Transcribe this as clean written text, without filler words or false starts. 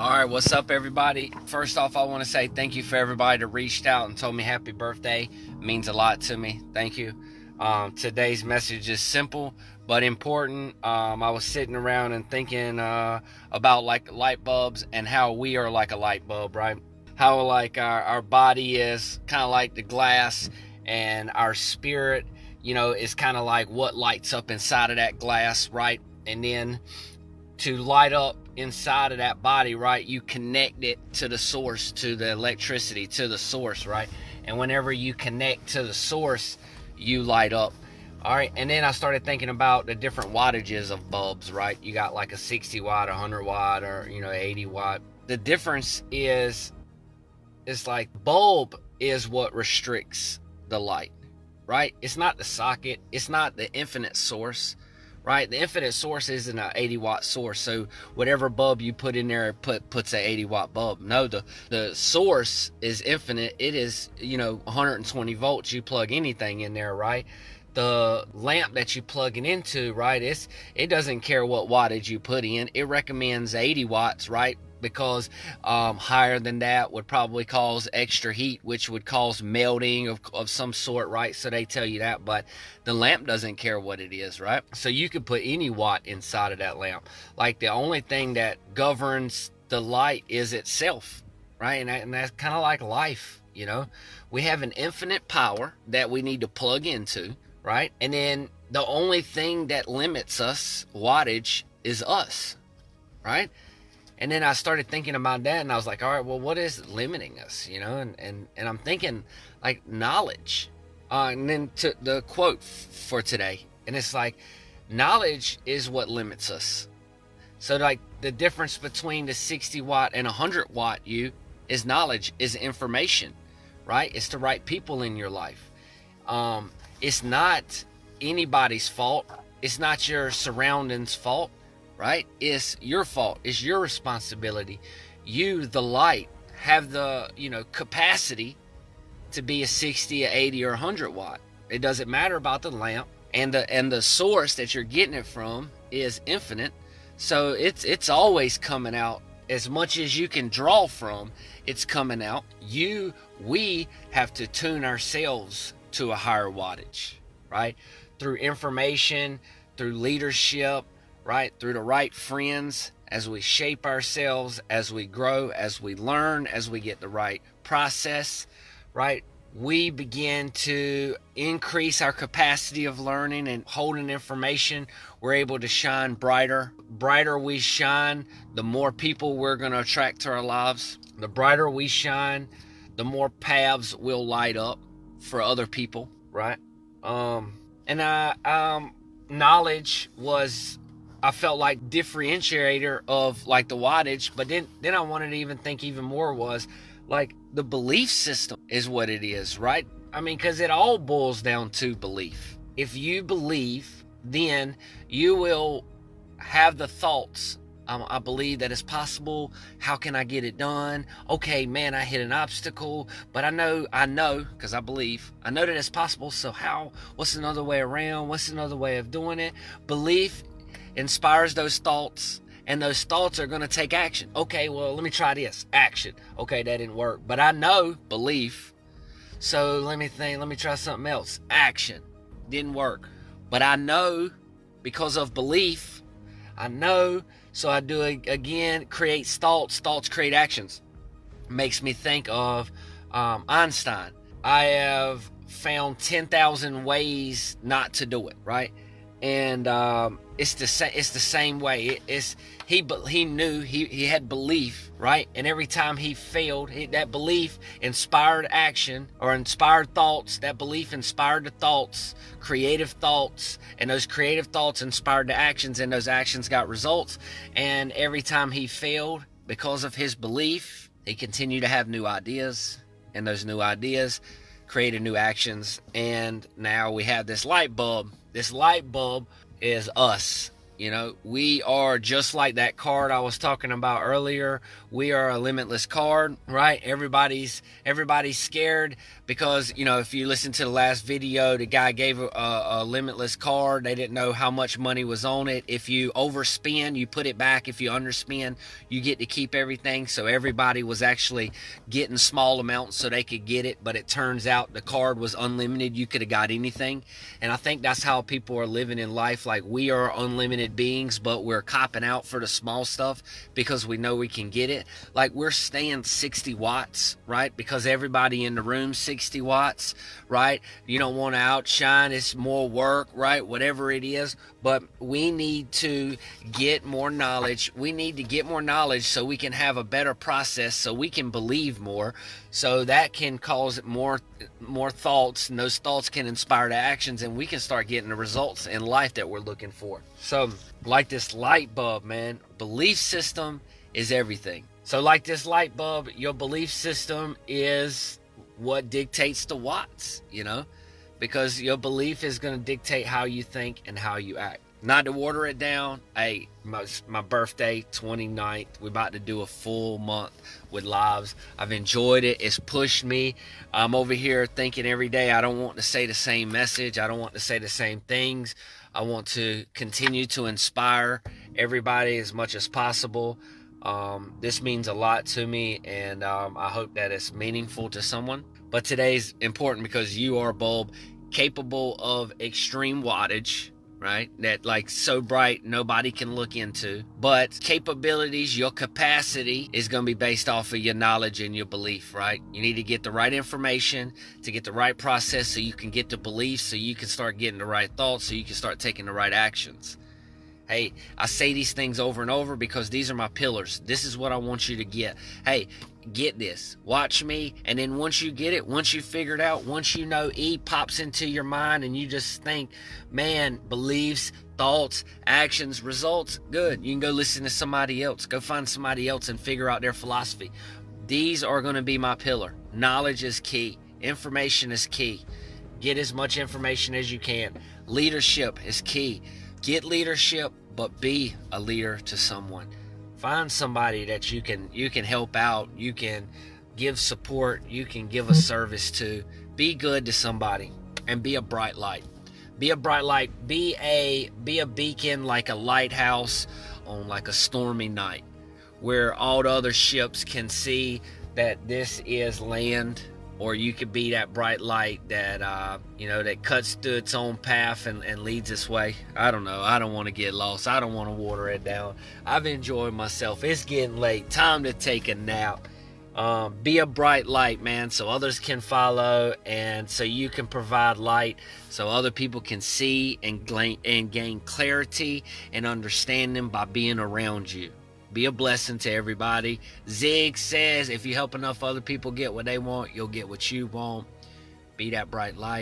All right, what's up, everybody? First off, I want to say thank you for everybody that reached out and told me happy birthday. It means a lot to me. Thank you. Today's message is simple but important. I was sitting around and thinking about like light bulbs and how we are like a light bulb, right? How like our body is kind of like the glass, and our spirit, is kind of like what lights up inside of that glass, right? And then to light up inside of that body, right, you connect it to the source, to the electricity, to the source, right? And whenever you connect to the source, you light up. All right, and then I started thinking about the different wattages of bulbs, right? You got like a 60 watt, 100 watt, or 80 watt. The difference is, it's like bulb is what restricts the light, right? It's not the socket, it's not the infinite source, right? The infinite source isn't an 80 watt source, so whatever bulb you put in there puts an 80 watt bulb. No, the source is infinite. It is 120 volts. You plug anything in there, right? The lamp that you plug it into, right, it doesn't care what wattage you put in. It recommends 80 watts, right? Because higher than that would probably cause extra heat, which would cause melting of some sort, right? So they tell you that, but the lamp doesn't care what it is, right? So you could put any watt inside of that lamp. Like, the only thing that governs the light is itself, right? And that's kind of like life, we have an infinite power that we need to plug into, right? And then the only thing that limits us wattage is us, right? And then I started thinking about that, and I was like, all right, well, what is limiting us, And I'm thinking, like, knowledge. And then to the quote for today, and it's like, knowledge is what limits us. So, like, the difference between the 60 watt and 100 watt you is knowledge, is information, right? It's the right people in your life. It's not anybody's fault. It's not your surroundings' fault. Right? It's your fault. It's your responsibility. You, the light, have the capacity to be a 60, a 80, or 100 watt. It doesn't matter about the lamp, and the source that you're getting it from is infinite. So it's always coming out. As much as you can draw from, it's coming out. We have to tune ourselves to a higher wattage, right? Through information, through leadership, right? Through the right friends, as we shape ourselves, as we grow, as we learn, as we get the right process, right? We begin to increase our capacity of learning and holding information. We're able to shine brighter. Brighter we shine, the more people we're going to attract to our lives. The brighter we shine, the more paths will light up for other people, right? Knowledge was, I felt like, differentiator of like the wattage, but then I wanted to even think even more was like the belief system is what it is, right? I mean, because it all boils down to belief. If you believe, then you will have the thoughts. I believe that it's possible. How can I get it done? Okay, man, I hit an obstacle, but I know, because I believe, I know that it's possible. So what's another way around? What's another way of doing it? Belief inspires those thoughts, and those thoughts are going to take action. Okay, well, let me try this. Action. Okay, that didn't work, but I know, belief. So let me try something else. Action. Didn't work, but I know, because of belief, I know. So I do it again. Creates thoughts. Thoughts create actions. Makes me think of Einstein. I have found 10,000 ways not to do it, right? And it's the same way. He knew, he had belief, right? And every time he failed, that belief inspired action, or inspired thoughts. That belief inspired the thoughts, creative thoughts, and those creative thoughts inspired the actions, and those actions got results. And every time he failed, because of his belief, he continued to have new ideas, and those new ideas created new actions. And now we have this light bulb. This light bulb is us. You know, we are just like that card I was talking about earlier. We are a limitless card, right? Everybody's scared because, you know, if you listen to the last video, the guy gave a limitless card. They didn't know how much money was on it. If you overspend, you put it back. If you underspend, you get to keep everything. So everybody was actually getting small amounts so they could get it. But it turns out the card was unlimited. You could have got anything. And I think that's how people are living in life. Like, we are unlimited beings, but we're copping out for the small stuff because we know we can get it. Like, we're staying 60 watts, right? Because everybody in the room 60 watts, right? You don't want to outshine. It's more work, right? Whatever it is. But we need to get more knowledge. We need to get more knowledge so we can have a better process, so we can believe more, so that can cause more thoughts, and those thoughts can inspire to actions, and we can start getting the results in life that we're looking for. So, like this light bulb, man, belief system is everything. So like this light bulb, your belief system is what dictates the watts, you know, because your belief is going to dictate how you think and how you act. Not to water it down, hey, my birthday, 29th, we're about to do a full month with lives. I've enjoyed it. It's pushed me. I'm over here thinking every day, I don't want to say the same message. I don't want to say the same things. I want to continue to inspire everybody as much as possible. This means a lot to me, and I hope that it's meaningful to someone. But today's important because you are a bulb capable of extreme wattage, right? That, like, so bright nobody can look into. But capabilities, your capacity is going to be based off of your knowledge and your belief, right? You need to get the right information to get the right process so you can get the belief, so you can start getting the right thoughts, so you can start taking the right actions. Hey, I say these things over and over because these are my pillars. This is what I want you to get. Hey, get this. Watch me. And then once you get it, once you figure it out, once you know E pops into your mind and you just think, man, beliefs, thoughts, actions, results, good. You can go listen to somebody else. Go find somebody else and figure out their philosophy. These are going to be my pillar. Knowledge is key. Information is key. Get as much information as you can. Leadership is key. Get leadership, but be a leader to someone. Find somebody that you can help out, you can give support, you can give a service to. Be good to somebody and be a bright light. Be a bright light. Be a beacon, like a lighthouse on like a stormy night, where all the other ships can see that this is land. Or you could be that bright light that, that cuts through its own path and leads its way. I don't know. I don't want to get lost. I don't want to water it down. I've enjoyed myself. It's getting late. Time to take a nap. Be a bright light, man, so others can follow, and so you can provide light so other people can see and gain clarity and understanding by being around you. Be a blessing to everybody. Zig says, if you help enough other people get what they want, you'll get what you want. Be that bright light.